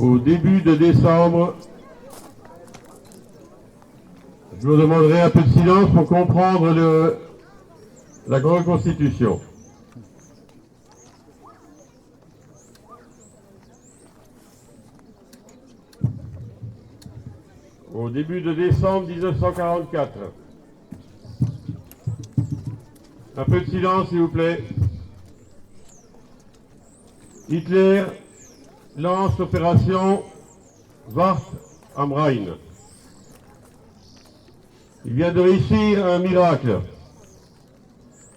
au début de décembre. Je vous demanderai un peu de silence pour comprendre la reconstitution. Au début de décembre 1944. Un peu de silence, s'il vous plaît. Hitler lance l'opération Wart am Rhein. Il vient de réussir un miracle.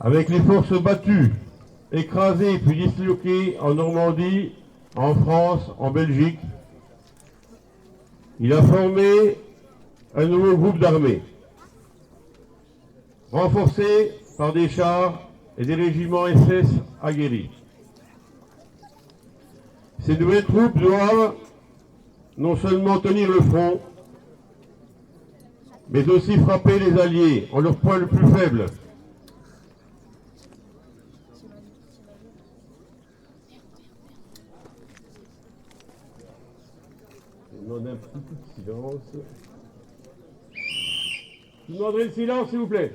Avec les forces battues, écrasées puis disloquées en Normandie, en France, en Belgique, il a formé un nouveau groupe d'armées, renforcé par des chars et des régiments SS aguerris. Ces nouvelles troupes doivent non seulement tenir le front, mais aussi frapper les Alliés en leur point le plus faible. Je demande un petit peu de silence. Je vous demanderai le silence, s'il vous plaît.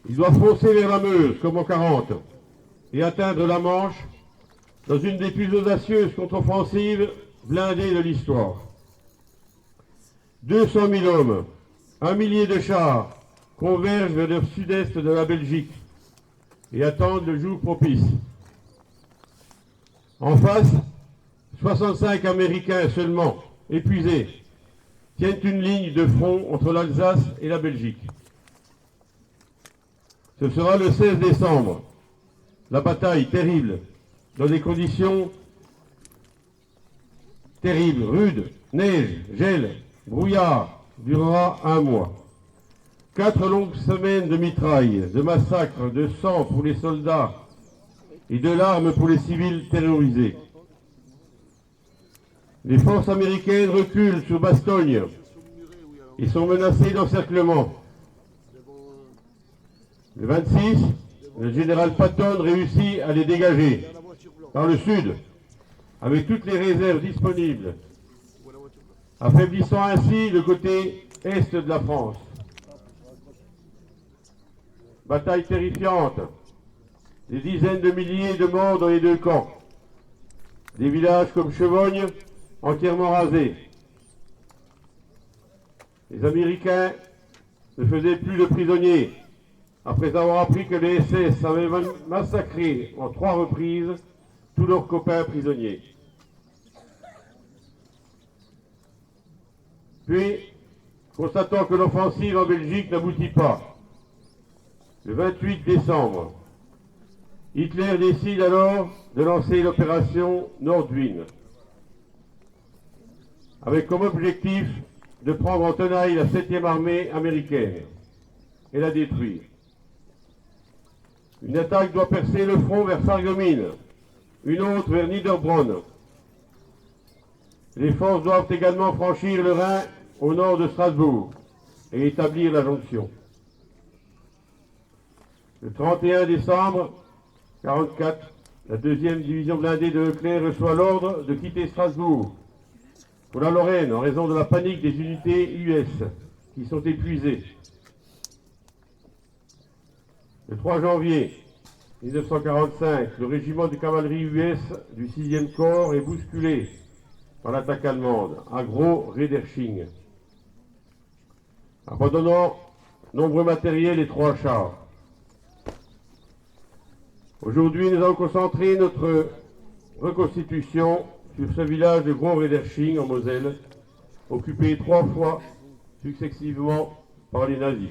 Ils doivent foncer vers la Meuse, comme en 40, et atteindre la Manche dans une des plus audacieuses contre-offensives blindées de l'histoire. 200 000 hommes, 1 millier de chars convergent vers le sud-est de la Belgique et attendent le jour propice. En face, 65 Américains seulement, épuisés, tiennent une ligne de front entre l'Alsace et la Belgique. Ce sera le 16 décembre. La bataille terrible, dans des conditions terribles, rudes, neige, gel, brouillard, durera un mois. 4 longues semaines de mitraille, de massacres, de sang pour les soldats et de larmes pour les civils terrorisés. Les forces américaines reculent sur Bastogne et sont menacées d'encerclement. Le 26, le général Patton réussit à les dégager par le sud, avec toutes les réserves disponibles, affaiblissant ainsi le côté est de la France. Bataille terrifiante, des dizaines de milliers de morts dans les deux camps, des villages comme Chevogne entièrement rasés. Les Américains ne faisaient plus de prisonniers, après avoir appris que les SS avaient massacré en 3 reprises tous leurs copains prisonniers. Puis, constatant que l'offensive en Belgique n'aboutit pas, le 28 décembre, Hitler décide alors de lancer l'opération Nordwind, avec comme objectif de prendre en tenaille la 7e armée américaine et la détruire. Une attaque doit percer le front vers Sarreguemines, une autre vers Niederbronn. Les forces doivent également franchir le Rhin au nord de Strasbourg et établir la jonction. Le 31 décembre 1944, la 2e division blindée de Leclerc reçoit l'ordre de quitter Strasbourg pour la Lorraine en raison de la panique des unités US qui sont épuisées. Le 3 janvier 1945, le régiment de cavalerie US du 6e corps est bousculé par l'attaque allemande à Gros-Redersching, abandonnant nombreux matériels et 3 chars. Aujourd'hui, nous allons concentrer notre reconstitution sur ce village de Gros-Redersching en Moselle, occupé 3 fois successivement par les nazis.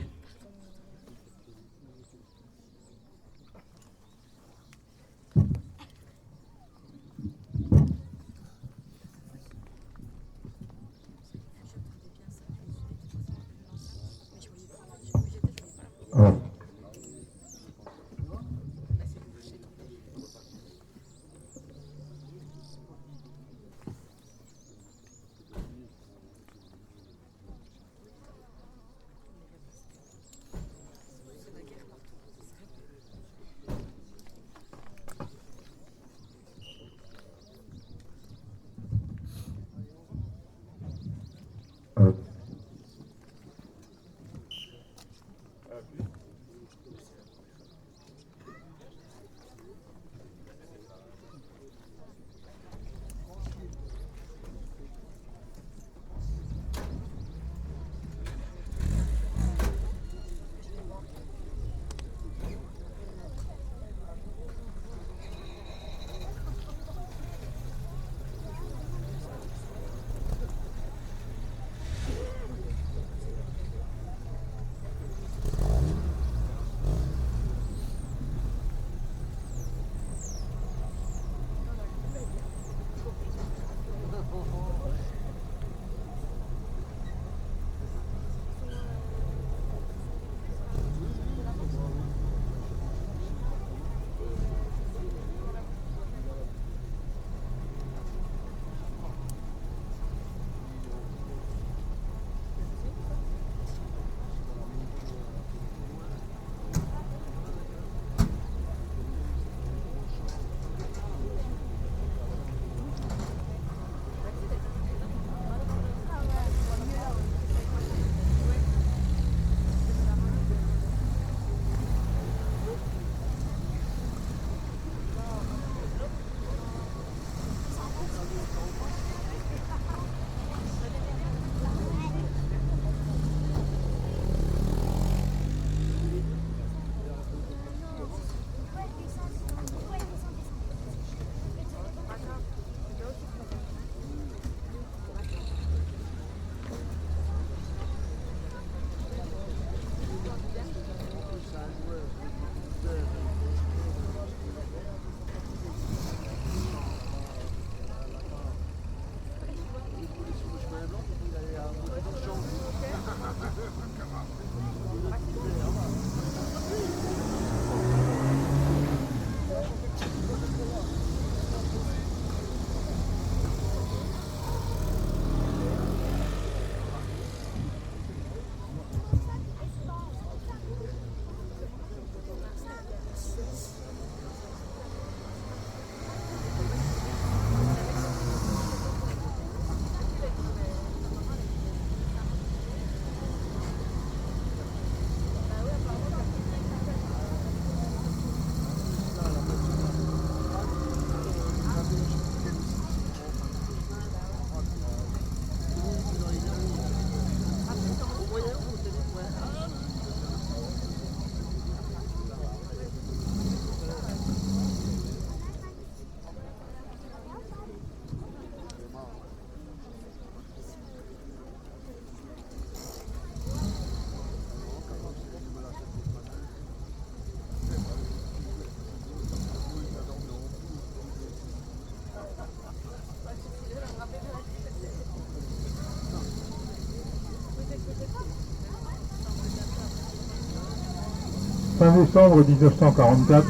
Fin décembre 1944,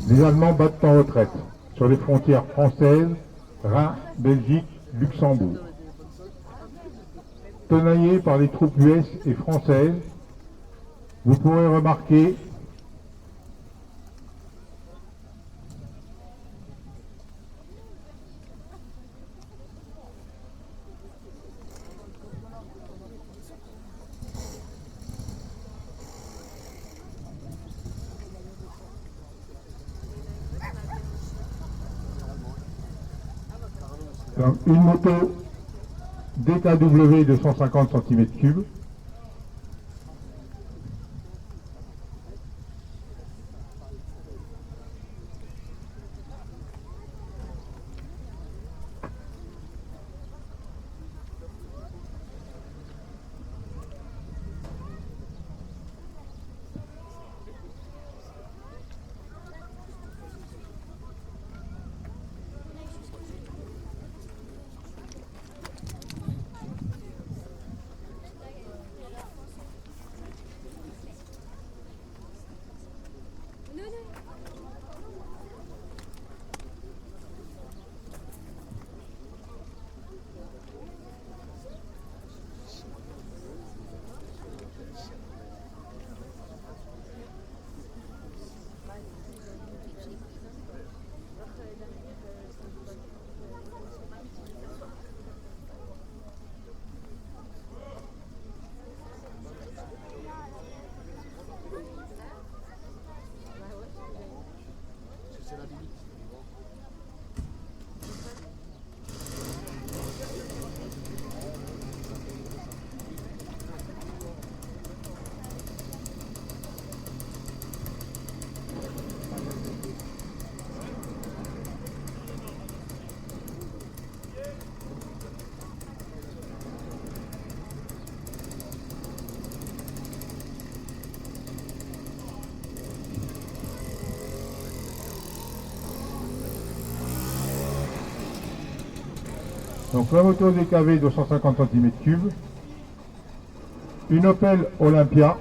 les Allemands battent en retraite sur les frontières françaises, Rhin, Belgique, Luxembourg. Tenaillés par les troupes US et françaises, vous pourrez remarquer une moto DKW de 150 cm3. Donc la moto DKV de 150 cm3, une Opel Olympia,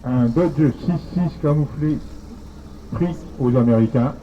un Dodge 6.6 camouflé pris aux Américains.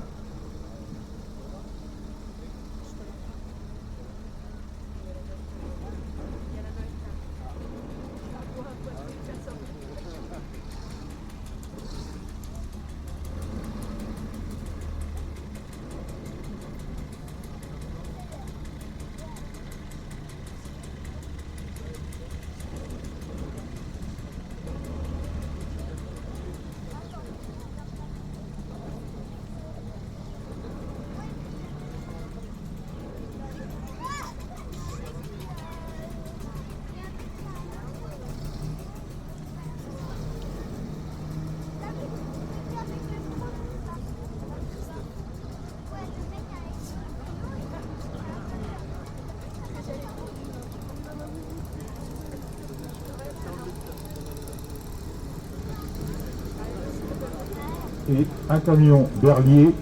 Et un camion Berlier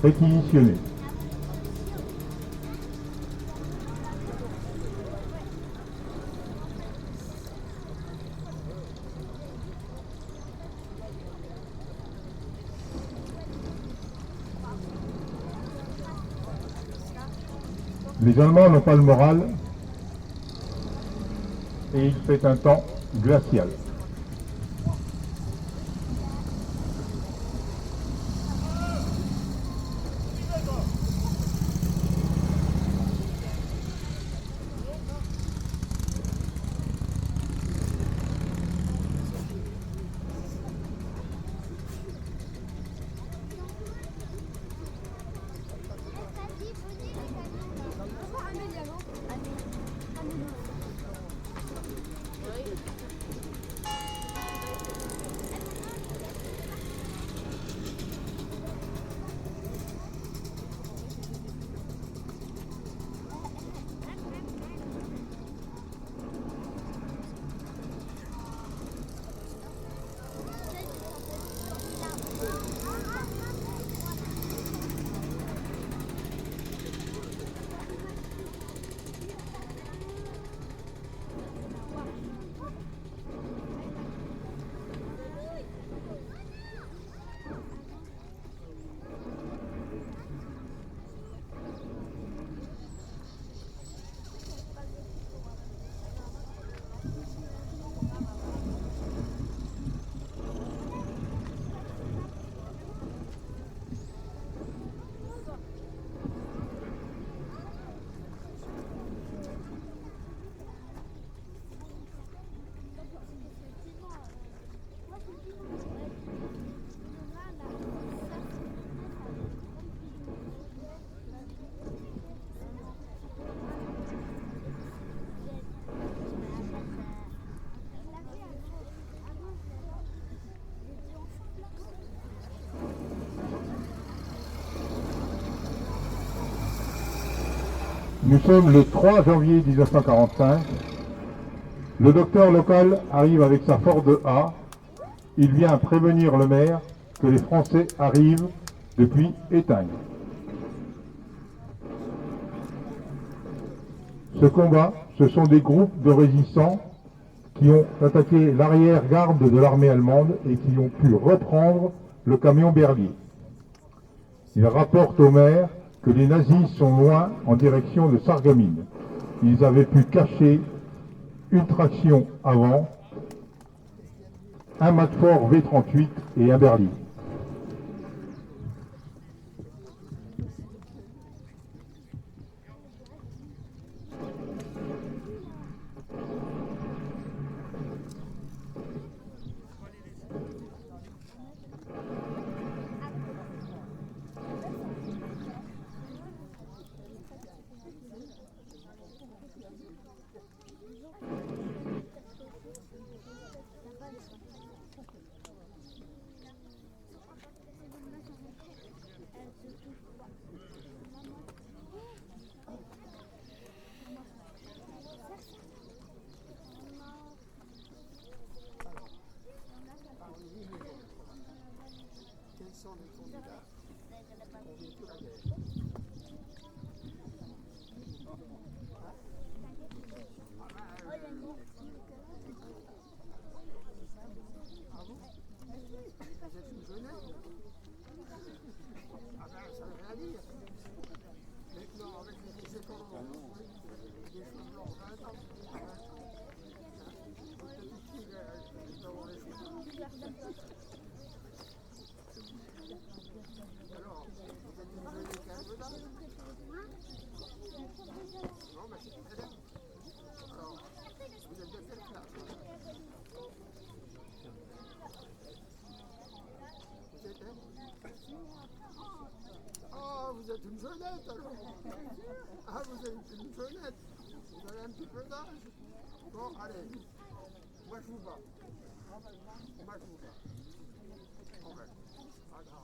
réquisitionné. Les Allemands n'ont pas le moral et il fait un temps glacial. Nous sommes le 3 janvier 1945. Le docteur local arrive avec sa Ford A. Il vient prévenir le maire que les Français arrivent depuis Étagne. Ce combat, ce sont des groupes de résistants qui ont attaqué l'arrière-garde de l'armée allemande et qui ont pu reprendre le camion Berlier. Ils rapportent au maire que les nazis sont loin en direction de Sarreguemines. Ils avaient pu cacher une traction avant, un Matfort V38 et un Berlier. Vous êtes une jeunette alors. Ah, vous êtes une jeunette. Vous avez un petit peu d'âge. Bon, allez. Moi, je vous bats. Moi, je vous bats.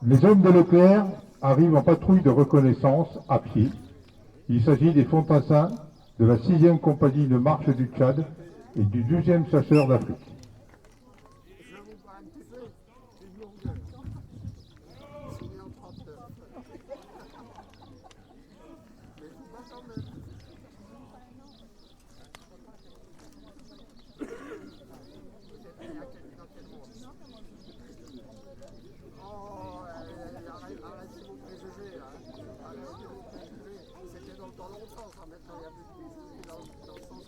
Les hommes de Leclerc arrivent en patrouille de reconnaissance à pied. Il s'agit des fantassins de la 6e compagnie de marche du Tchad et du 12e chasseur d'Afrique. Je vous bats un petit peu. C'est une longueur. Signé en 39. Mais je vous bats quand même. Vous êtes né dans quel monde? Oh, arrêtez vos préjugés, hein. Arrêtez vos préjugés. C'était dans le temps longtemps, ça. Maintenant, il y a plus de préjugés dans le sens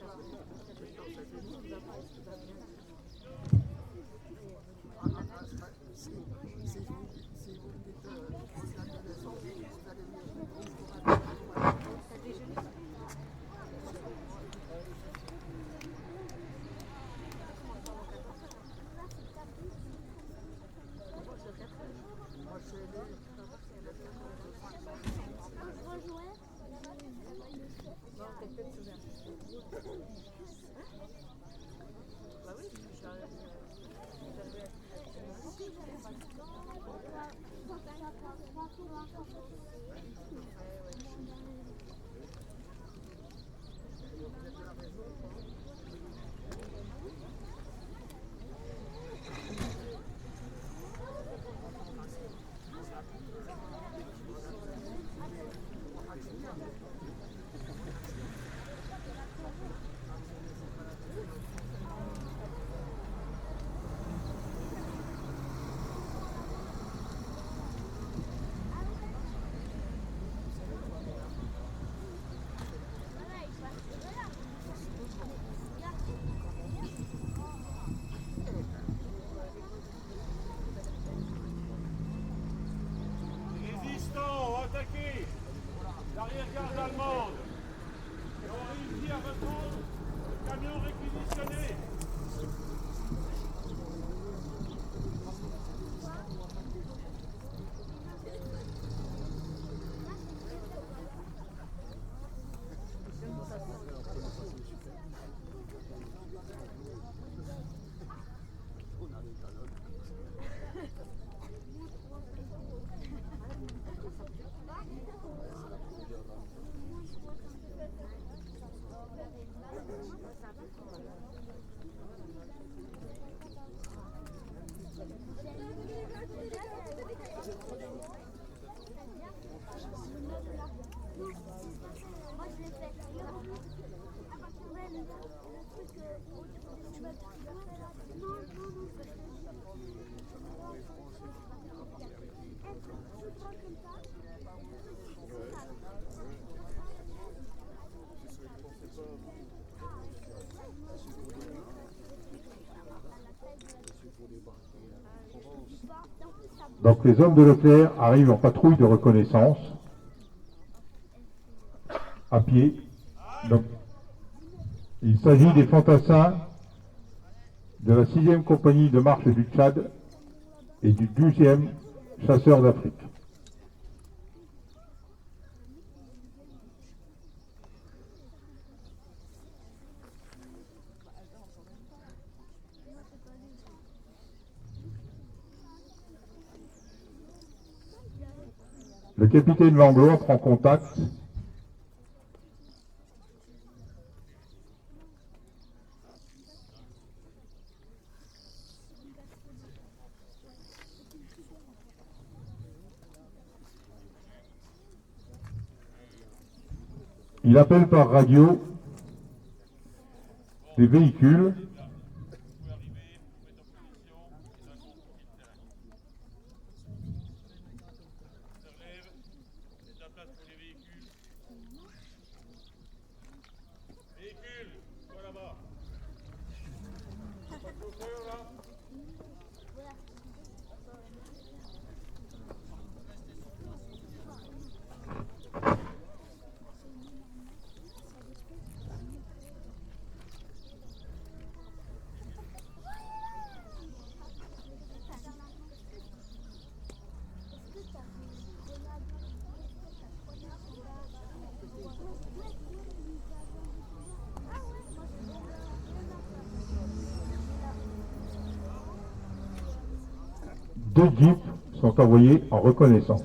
Résistants ont attaqué l'arrière-garde allemande et ont réussi à reprendre le camion réquisitionné. Donc les hommes de Leclerc arrivent en patrouille de reconnaissance, à pied. Donc, il s'agit des fantassins de la 6e compagnie de marche du Tchad et du 12e chasseurs d'Afrique. Le capitaine Langlois prend contact il appelle par radio les véhicules deux jeeps sont envoyés en reconnaissance.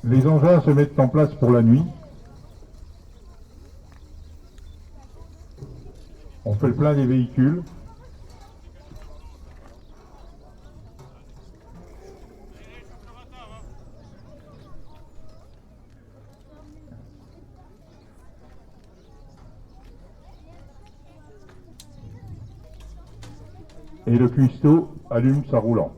Les engins se mettent en place pour la nuit. On fait le plein des véhicules. Et le cuistot allume sa roulante.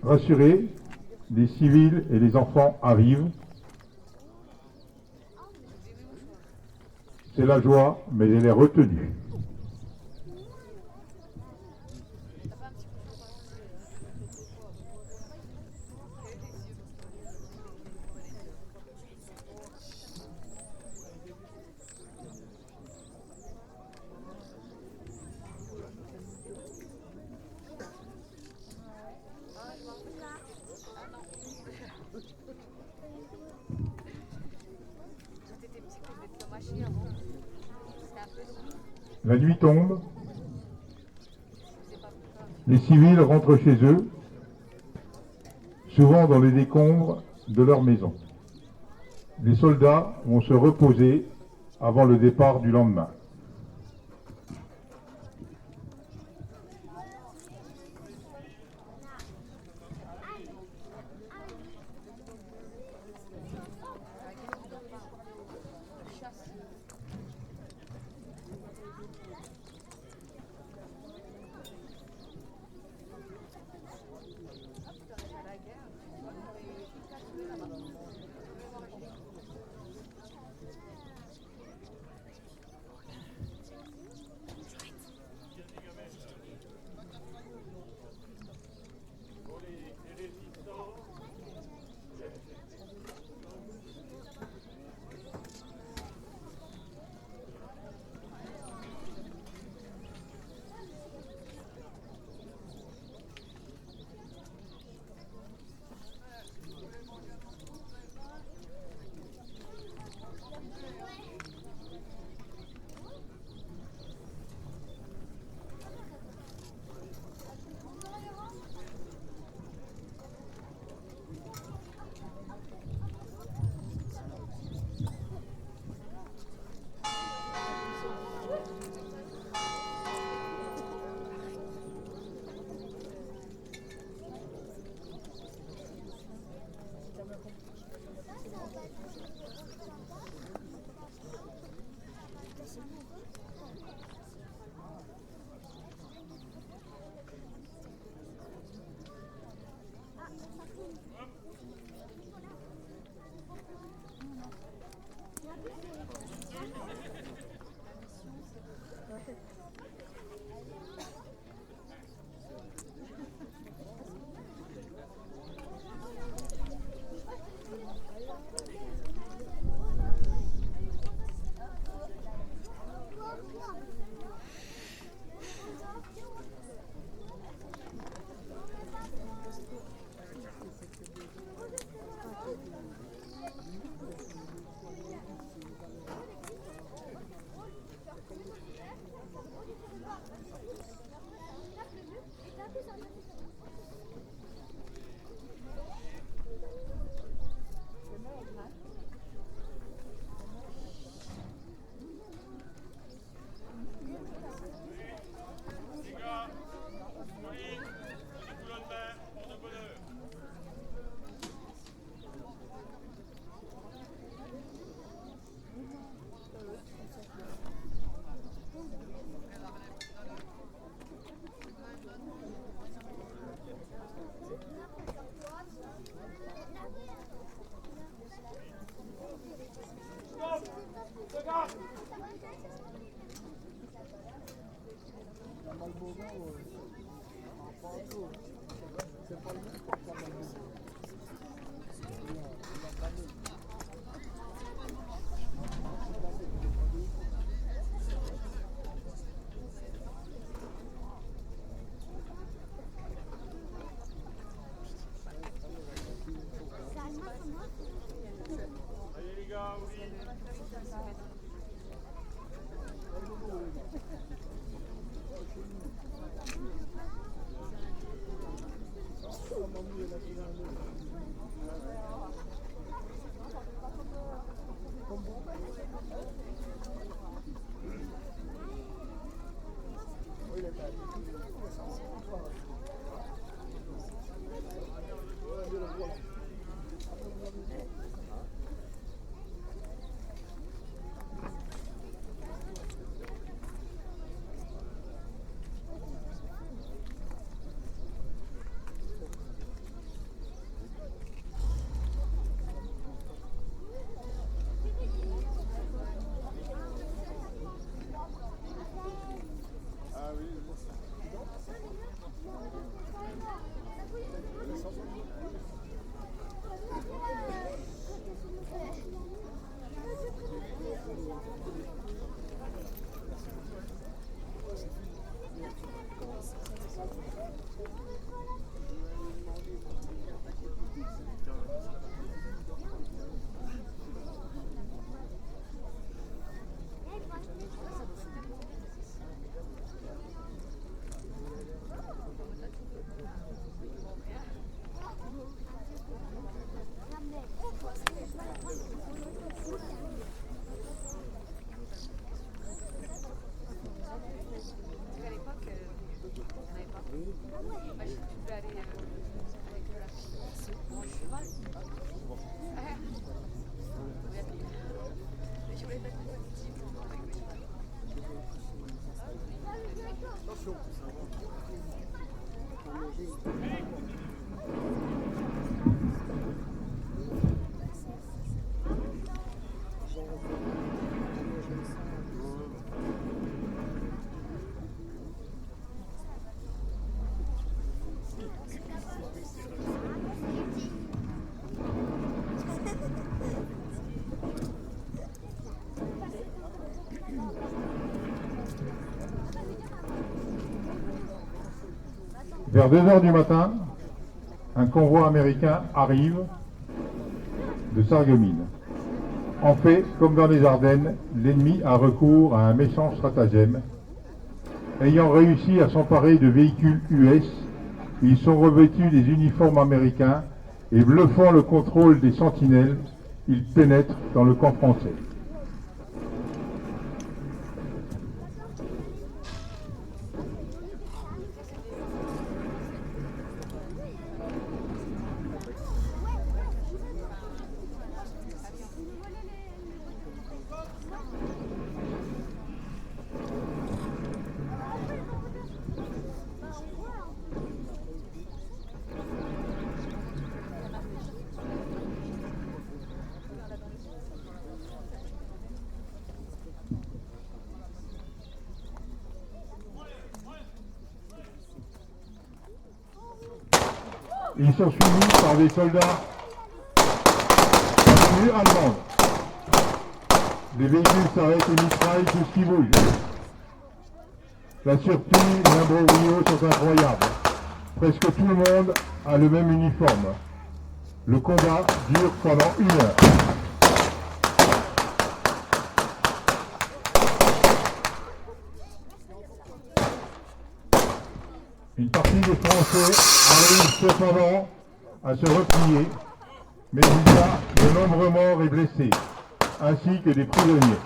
Rassurés, les civils et les enfants arrivent. C'est la joie, mais elle est retenue. La nuit tombe. Les civils rentrent chez eux, souvent dans les décombres de leur maison. Les soldats vont se reposer avant le départ du lendemain. Vers 2 heures du matin, un convoi américain arrive de Sarreguemines. En fait, comme dans les Ardennes, l'ennemi a recours à un méchant stratagème. Ayant réussi à s'emparer de véhicules US, ils sont revêtus des uniformes américains et bluffant le contrôle des sentinelles, ils pénètrent dans le camp français. Ils sont suivis par des soldats allemands. Les véhicules s'arrêtent et mitraillent tout ce qui bouge. La sûreté et l'imbroglio sont incroyables. Presque tout le monde a le même uniforme. Le combat dure pendant 1 heure. Une partie des Français arrive cependant à se replier, mais il y a de nombreux morts et blessés, ainsi que des prisonniers.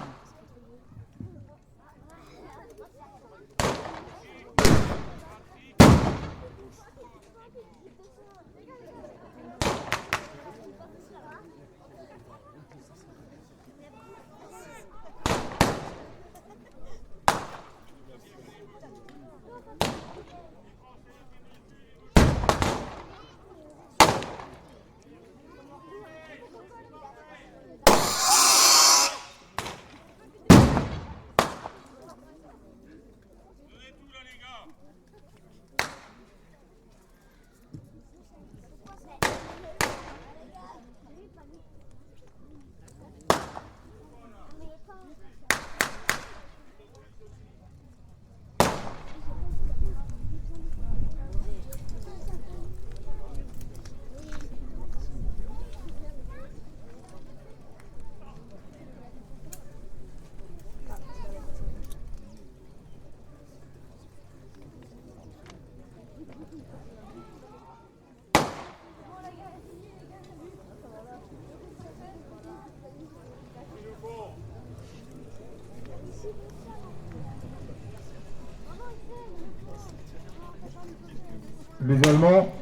Les Allemands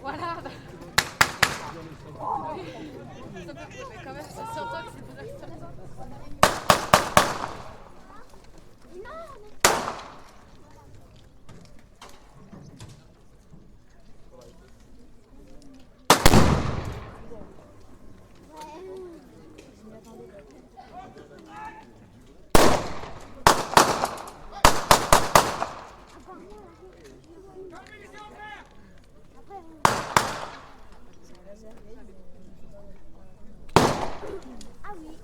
Voilà. Mais quand même, ça s'entend que c'est vrai. Ah oui.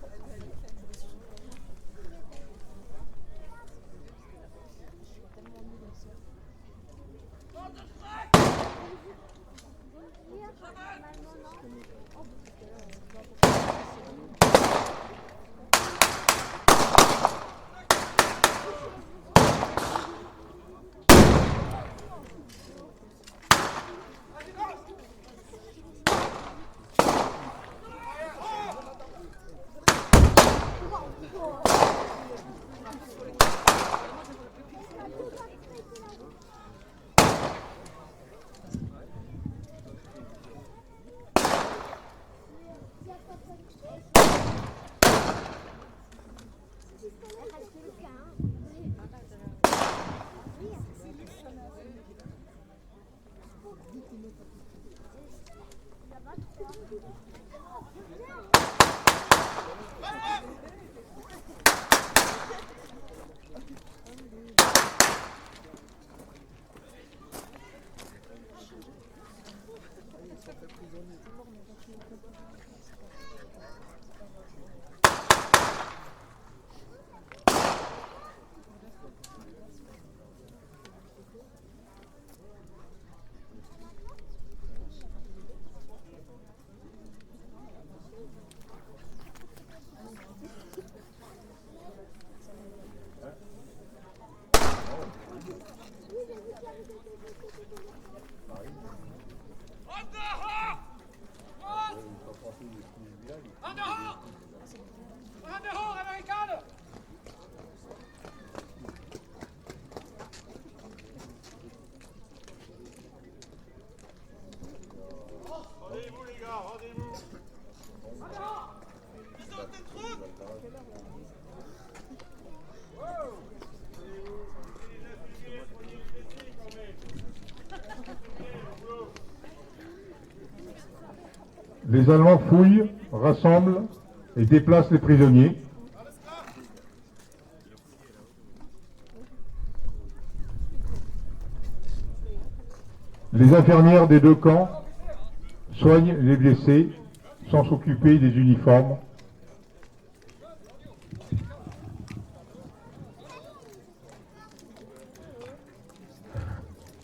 Rendez-vous les gars, rendez-vous. Les Allemands fouillent, rassemblent et déplacent les prisonniers. Les infirmières des deux camps soignent les blessés sans s'occuper des uniformes.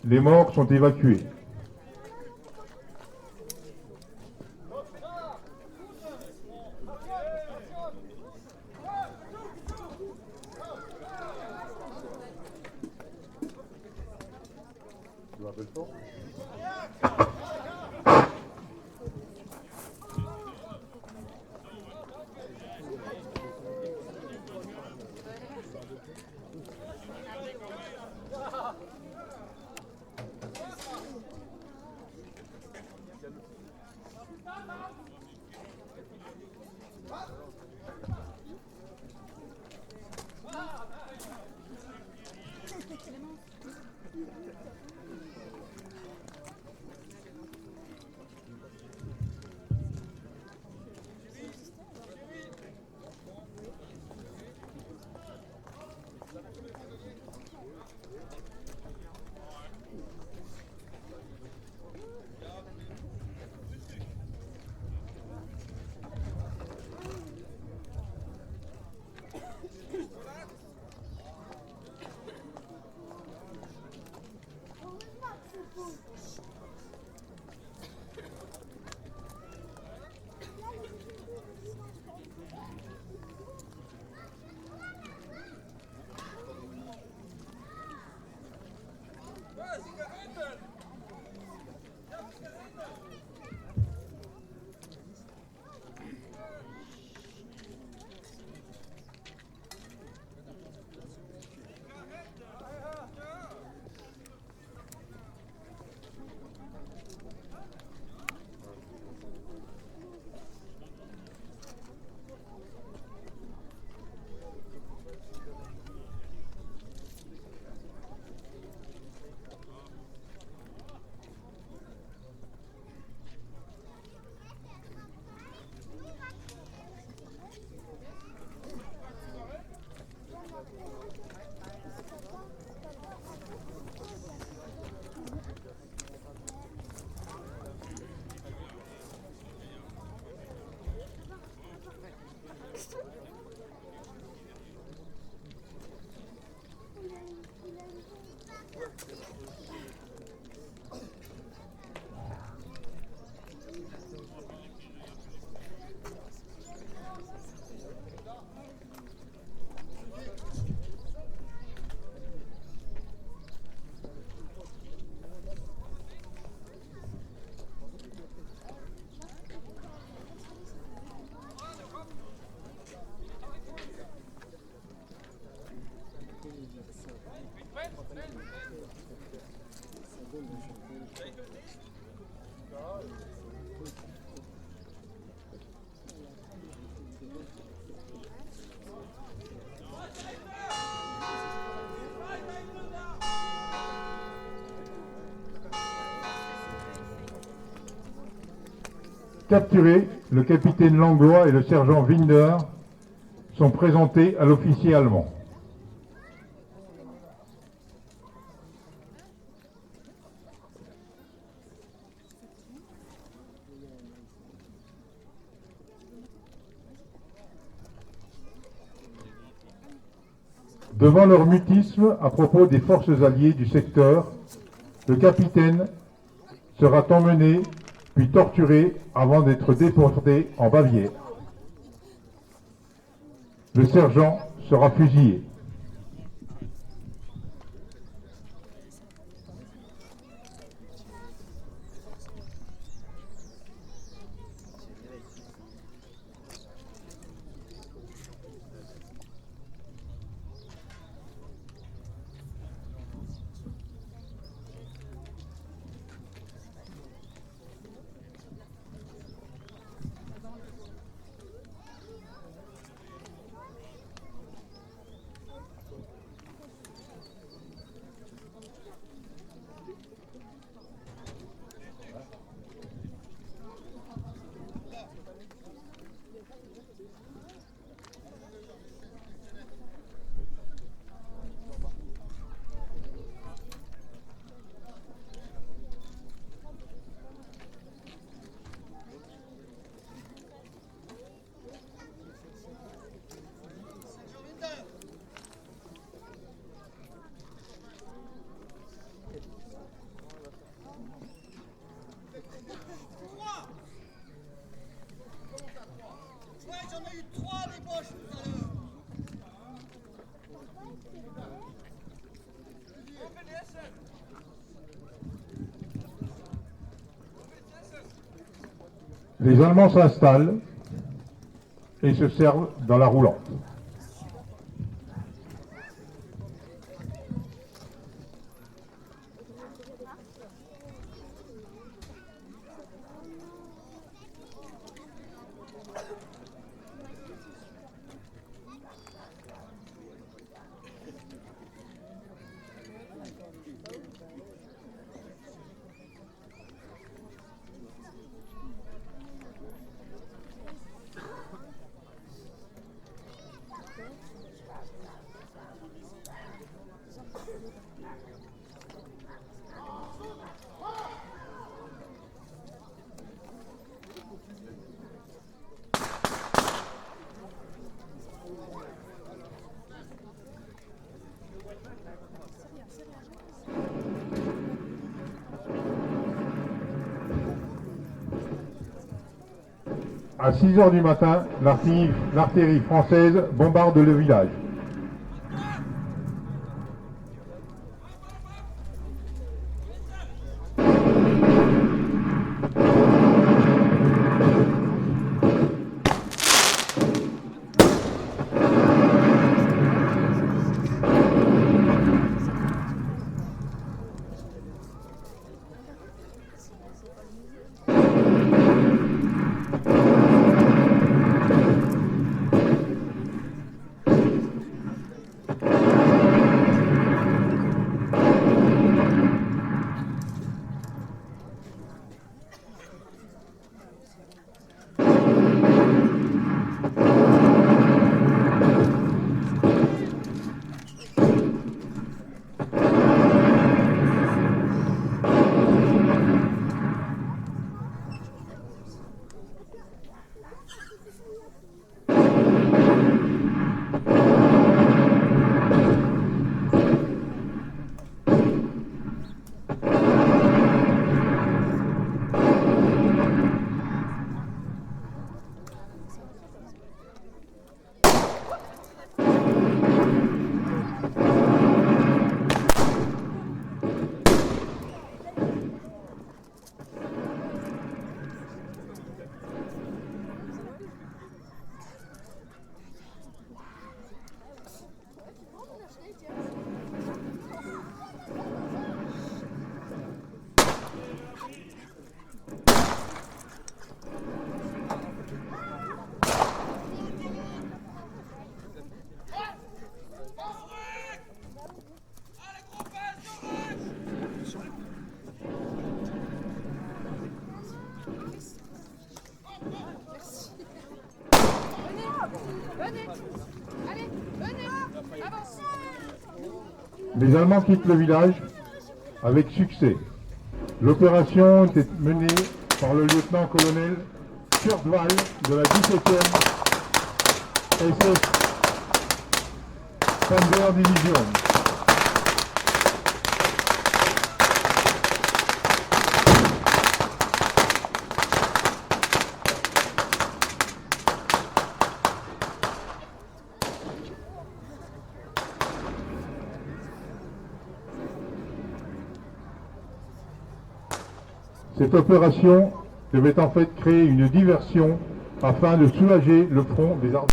Les morts sont évacués. Capturés, le capitaine Langlois et le sergent Winder sont présentés à l'officier allemand. Devant leur mutisme à propos des forces alliées du secteur, le capitaine sera emmené puis torturé avant d'être déporté en Bavière. Le sergent sera fusillé. Les Allemands s'installent et se servent dans la roulante. À 6 heures du matin, l'artillerie française bombarde le village. Les Allemands quittent le village avec succès. L'opération était menée par le lieutenant-colonel Kurt Wall de la 17e SS Panzerdivision. Cette opération devait en fait créer une diversion afin de soulager le front des armées.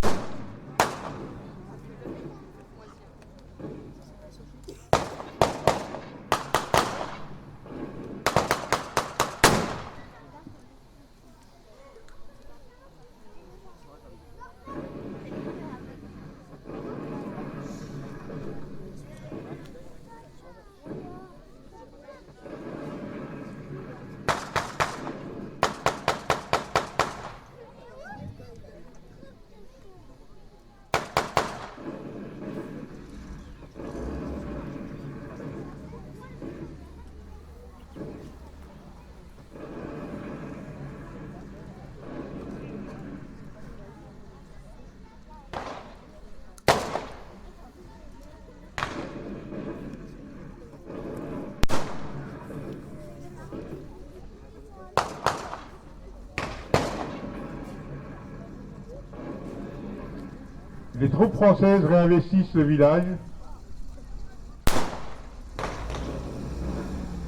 Les troupes françaises réinvestissent le village.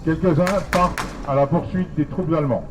Quelques-uns partent à la poursuite des troupes allemandes.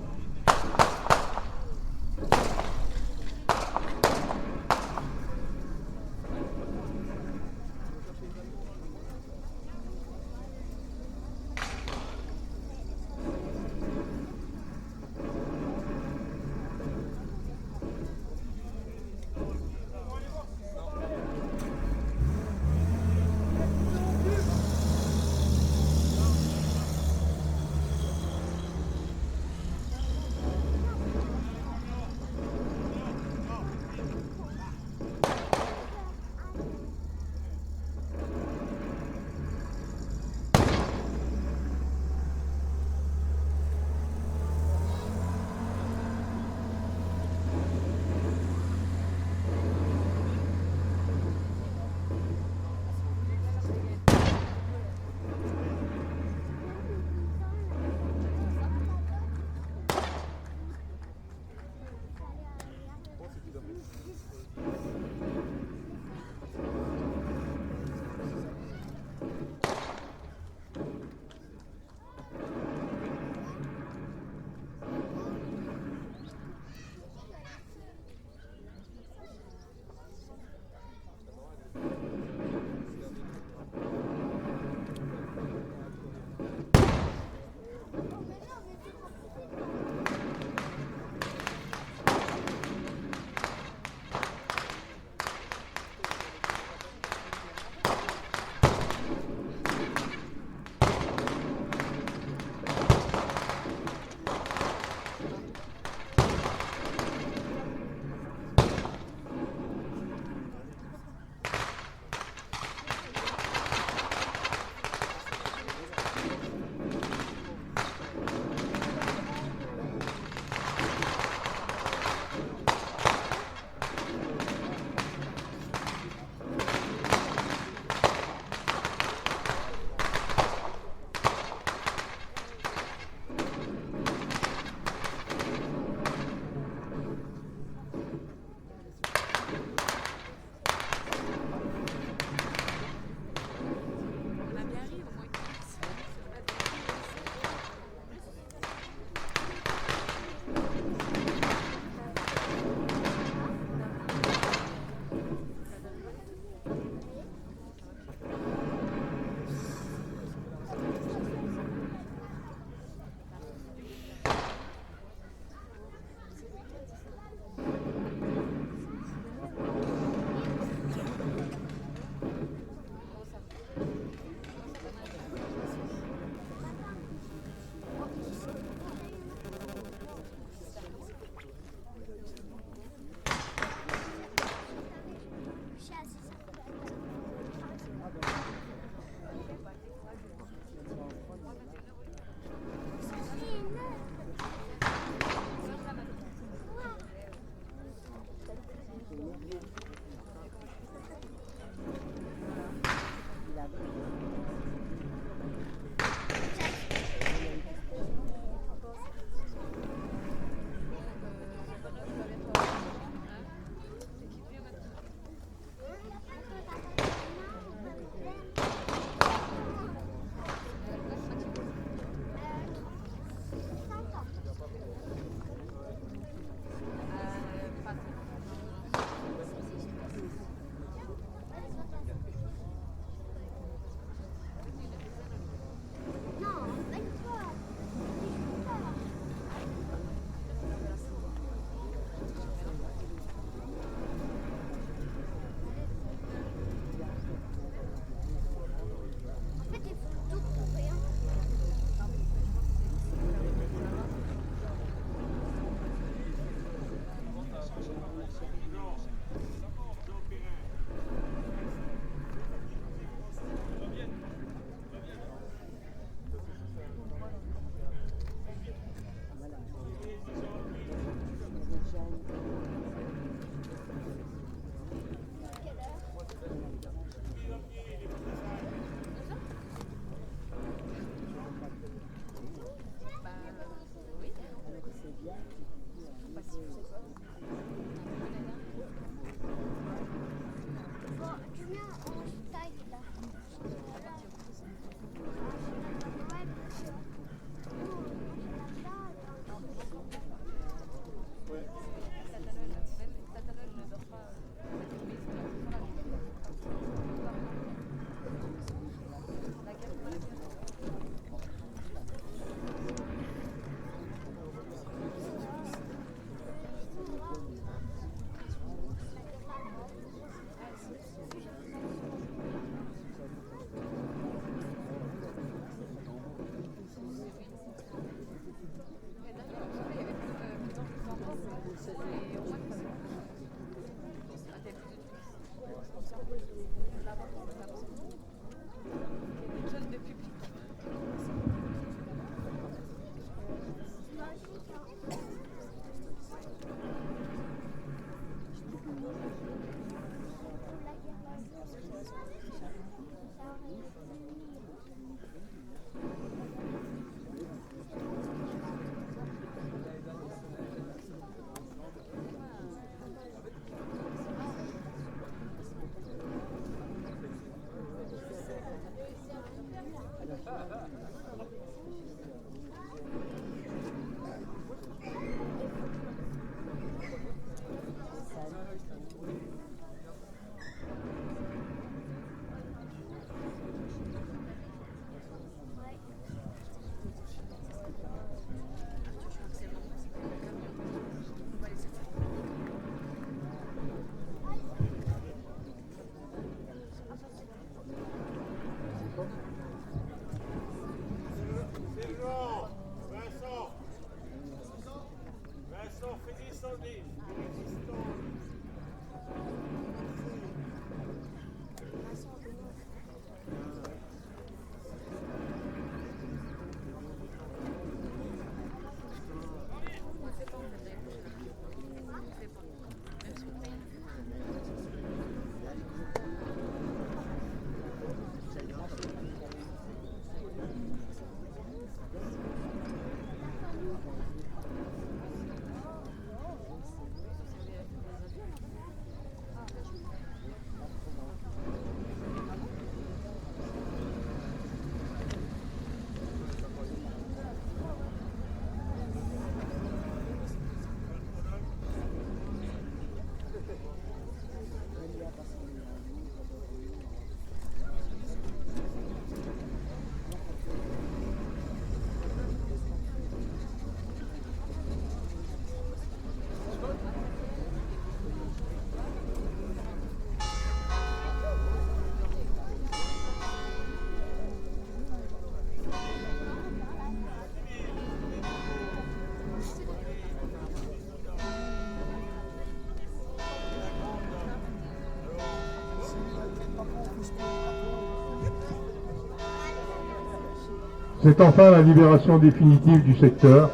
C'est enfin la libération définitive du secteur.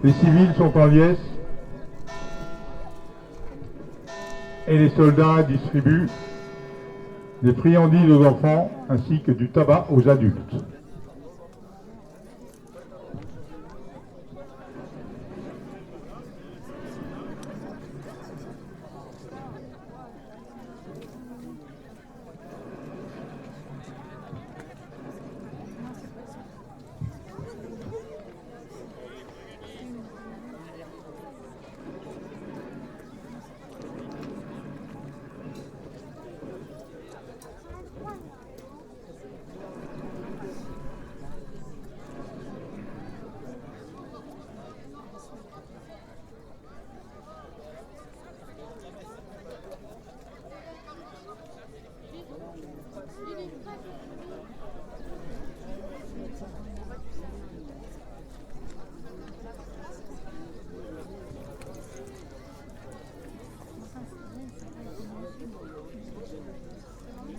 Les civils sont en liesse et les soldats distribuent des friandises aux enfants ainsi que du tabac aux adultes.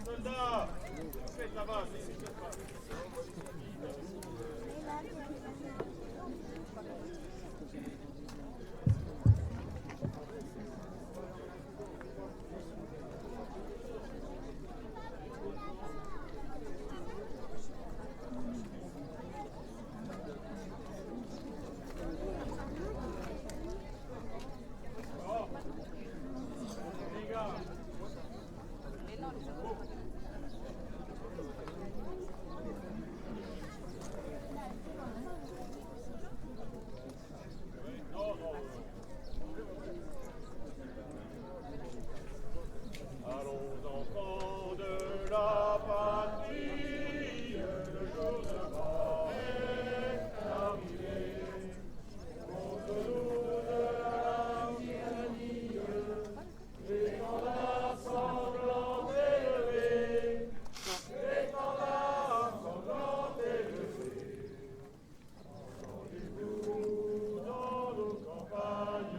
Soldats, faites là-bas, c'est pas. Les gars. Allons enfants de la patrie, le jour de mort est arrivé. Contre nous de la tyrannie, l'étendard sanglant élevé, l'étendard sanglant élevé. Entendez-vous dans nos campagnes,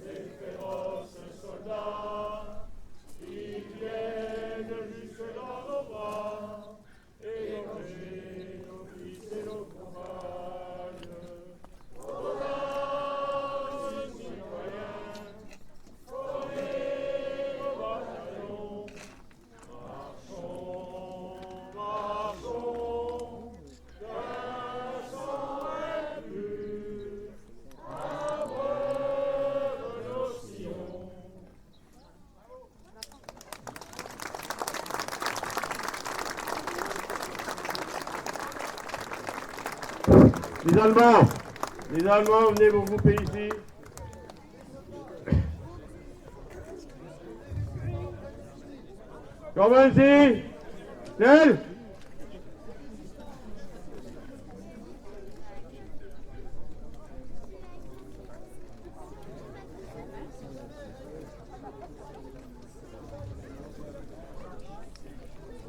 les féroces soldats, ils viennent jusque dans nos bras, égorger nos fils et nos compagnes. Soldats, citoyens, prenez vos bataillons, marchons, marchons, qu'un sang est pur, abreuve nos sillons. Les Allemands, venez vous grouper ici. Kommen Sie! Schnell!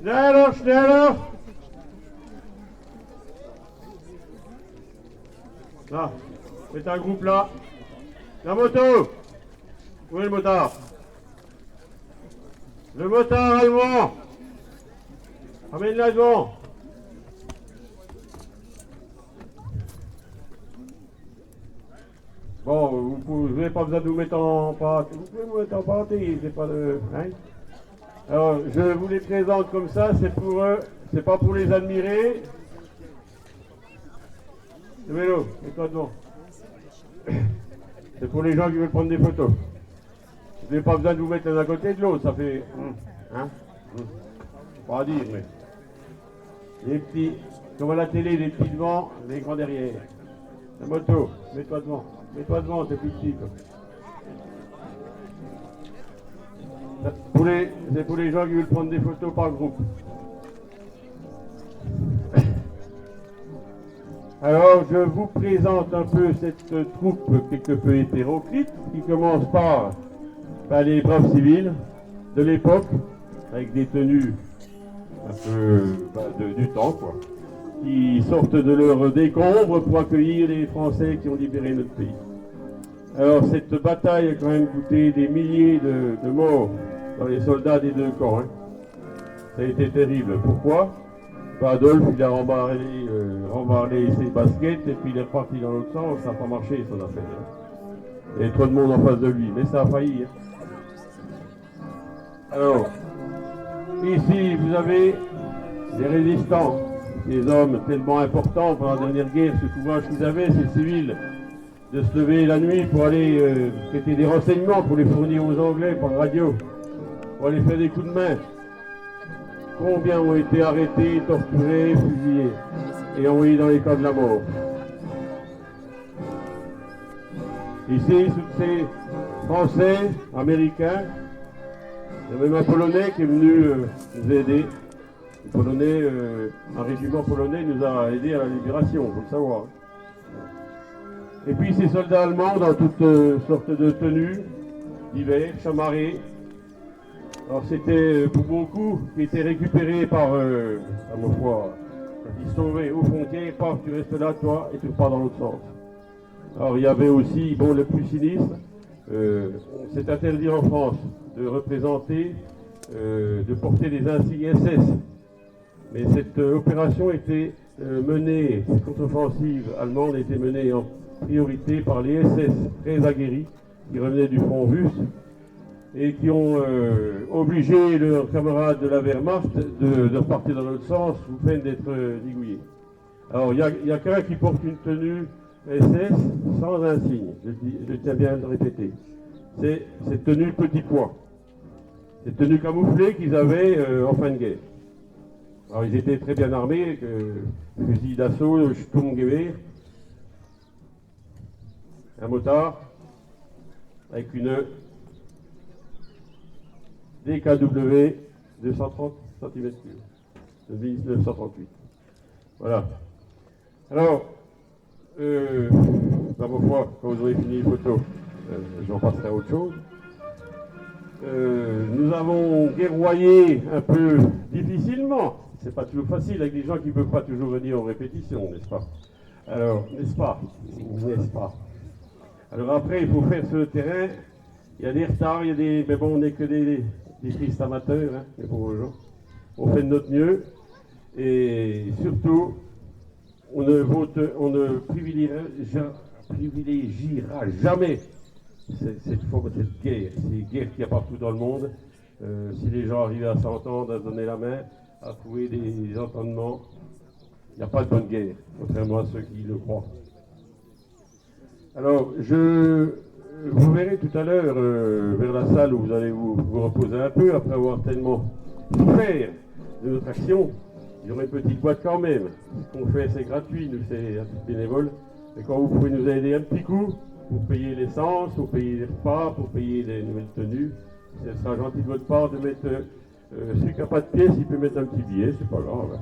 Schneller, schneller! Là, c'est un groupe là. La moto! Où est le motard? Le motard allemand! Amène-la devant! Bon, vous n'avez pas besoin de vous mettre en parenté. Vous pouvez vous mettre en parenté, c'est pas de. Hein? Alors, je vous les présente comme ça, c'est pour eux, c'est pas pour les admirer. Le vélo, mets-toi devant. C'est pour les gens qui veulent prendre des photos. Vous n'avez pas besoin de vous mettre l'un à côté de l'autre, ça fait. Hein? Pas à dire, mais. Les petits, comme à la télé, les petits devant, les grands derrière. La moto, mets-toi devant. Mets-toi devant, c'est plus petit. Quoi. C'est pour les gens qui veulent prendre des photos par groupe. Alors, je vous présente un peu cette troupe quelque peu hétéroclite qui commence par les braves civils de l'époque, avec des tenues un peu du temps, quoi, qui sortent de leur décombre pour accueillir les Français qui ont libéré notre pays. Alors, cette bataille a quand même coûté des milliers de morts dans les soldats des deux camps. Hein. Ça a été terrible. Pourquoi? Ben, Adolphe, il a remballé ses baskets et puis il est reparti dans l'autre sens. Ça n'a pas marché son affaire. Hein. Et trop de monde en face de lui, mais ça a failli. Hein. Alors, ici, vous avez des résistants, des hommes tellement importants pendant la dernière guerre, ce courage qu'ils avaient, ces civils, de se lever la nuit pour aller prêter des renseignements, pour les fournir aux Anglais par radio, pour aller faire des coups de main. Combien ont été arrêtés, torturés, fusillés et envoyés dans les camps de la mort. Ici, tous ces Français, Américains, il y a même un Polonais qui est venu nous aider. Un Polonais, un régiment polonais nous a aidés à la libération, il faut le savoir. Et puis ces soldats allemands dans toutes sortes de tenues, d'hiver, chamarrés. Alors c'était pour beaucoup qui étaient récupérés par, à ma foi, quand ils sauvaient aux frontières, paf, tu restes là, toi, et tu repars dans l'autre sens. Alors il y avait aussi, bon, le plus sinistre, c'est interdit en France de représenter, de porter des insignes SS. Mais cette opération était menée, cette contre-offensive allemande était menée en priorité par les SS très aguerris qui revenaient du front russe et qui ont obligé leurs camarades de la Wehrmacht de repartir dans l'autre sens sous peine d'être digouillés. Alors il y a qu'un qui porte une tenue SS sans insigne, je tiens bien à le répéter. C'est cette tenue petit pois, cette tenue camouflée qu'ils avaient en fin de guerre. Alors ils étaient très bien armés, fusil d'assaut, Sturmgewehr, un motard avec une DKW 230 cm3 de 1938. Voilà. Alors, dans ma foi, quand vous aurez fini les photos, j'en passerai à autre chose. Nous avons guerroyé un peu difficilement. C'est pas toujours facile avec des gens qui ne peuvent pas toujours venir en répétition, n'est-ce pas? Alors, n'est-ce pas? N'est-ce pas? Alors après, il faut faire sur le terrain. Il y a des retards, il y a des... Mais bon, on n'est que des tristes amateurs, hein, les pauvres gens. On fait de notre mieux. Et surtout, on ne privilégiera jamais cette guerre. C'est une guerre qu'il y a partout dans le monde. Si les gens arrivaient à s'entendre, à se donner la main, à trouver des entendements, il n'y a pas de bonne guerre, contrairement à ceux qui le croient. Alors, vous verrez tout à l'heure vers la salle où vous allez vous reposer un peu après avoir tellement souffert de notre action. Il y aura une petite boîte quand même. Ce qu'on fait, c'est gratuit, nous, c'est un truc bénévole. Et quand vous pouvez nous aider un petit coup pour payer l'essence, pour payer les repas, pour payer les nouvelles tenues, ce sera gentil de votre part de mettre, celui qui n'a pas de pièce, il peut mettre un petit billet, c'est pas grave.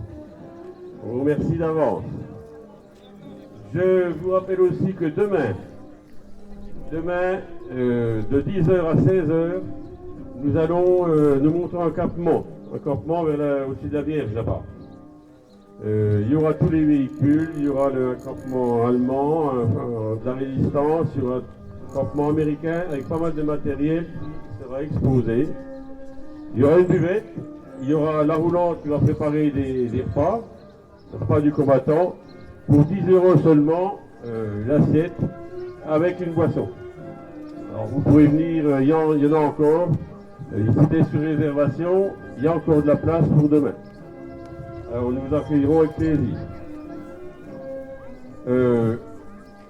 On vous remercie d'avance. Je vous rappelle aussi que demain, de 10h à 16h, nous allons nous montrer un campement au-dessus de la Vierge là-bas. Il y aura tous les véhicules, il y aura le campement allemand, de la résistance, il y aura un campement américain avec pas mal de matériel qui sera exposé. Il y aura une buvette, il y aura la roulante qui va préparer des repas, le repas du combattant, pour 10 € seulement, l'assiette, avec une boisson. Alors vous pouvez venir, il y en a encore, c'était sur réservation, il y a encore de la place pour demain. Alors nous vous accueillerons avec plaisir.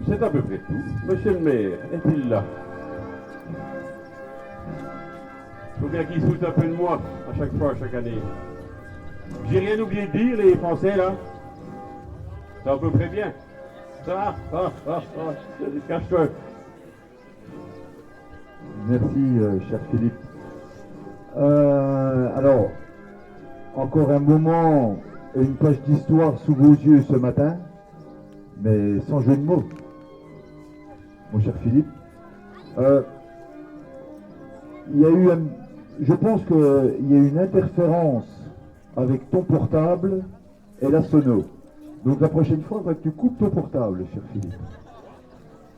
C'est à peu près tout. Monsieur le maire, est-il là? Il faut bien qu'il se foute un peu de moi à chaque fois, chaque année. J'ai rien oublié de dire, les Français, là? C'est à peu près bien. Ça, cache-toi. Merci, cher Philippe. Alors, encore un moment, une page d'histoire sous vos yeux ce matin, mais sans jeu de mots, mon cher Philippe. Il y a eu, je pense qu'il y a eu une interférence avec ton portable et la sono. Donc la prochaine fois, il faudrait que tu coupes ton portable, cher Philippe.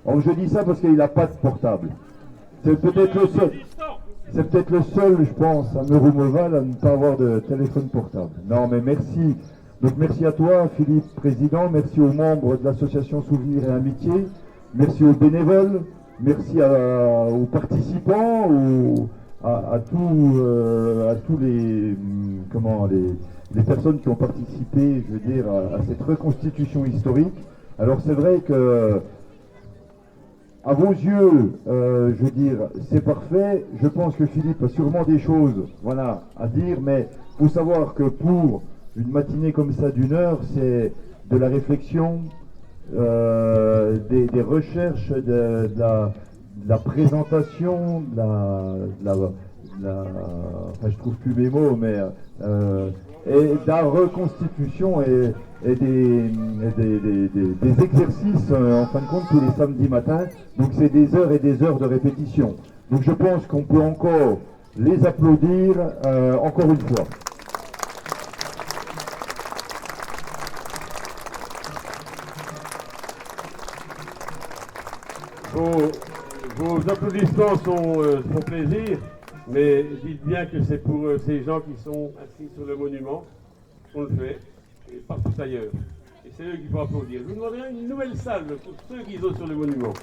Alors je dis ça parce qu'il n'a pas de portable. C'est peut-être le seul. C'est peut-être le seul, je pense, à Meurumoval à ne pas avoir de téléphone portable. Non, mais merci Donc merci à toi, Philippe, président, merci aux membres de l'association Souvenir et Amitié, merci aux bénévoles, merci aux participants, à tous les personnes qui ont participé, je veux dire, à cette reconstitution historique. Alors c'est vrai que, à vos yeux, je veux dire, c'est parfait. Je pense que Philippe a sûrement des choses, voilà, à dire, mais il faut savoir que pour une matinée comme ça d'1 heure, c'est de la réflexion, des recherches, de la présentation, enfin je trouve plus mes mots, mais et de la reconstitution et des exercices en fin de compte tous les samedis matins. Donc c'est des heures et des heures de répétition. Donc je pense qu'on peut encore les applaudir encore une fois. Vos applaudissements font plaisir, mais dites bien que c'est pour ces gens qui sont assis sur le monument qu'on le fait, et partout ailleurs. Et c'est eux qui vont applaudir. Je vous demanderai une nouvelle salle pour ceux qui sont sur le monument.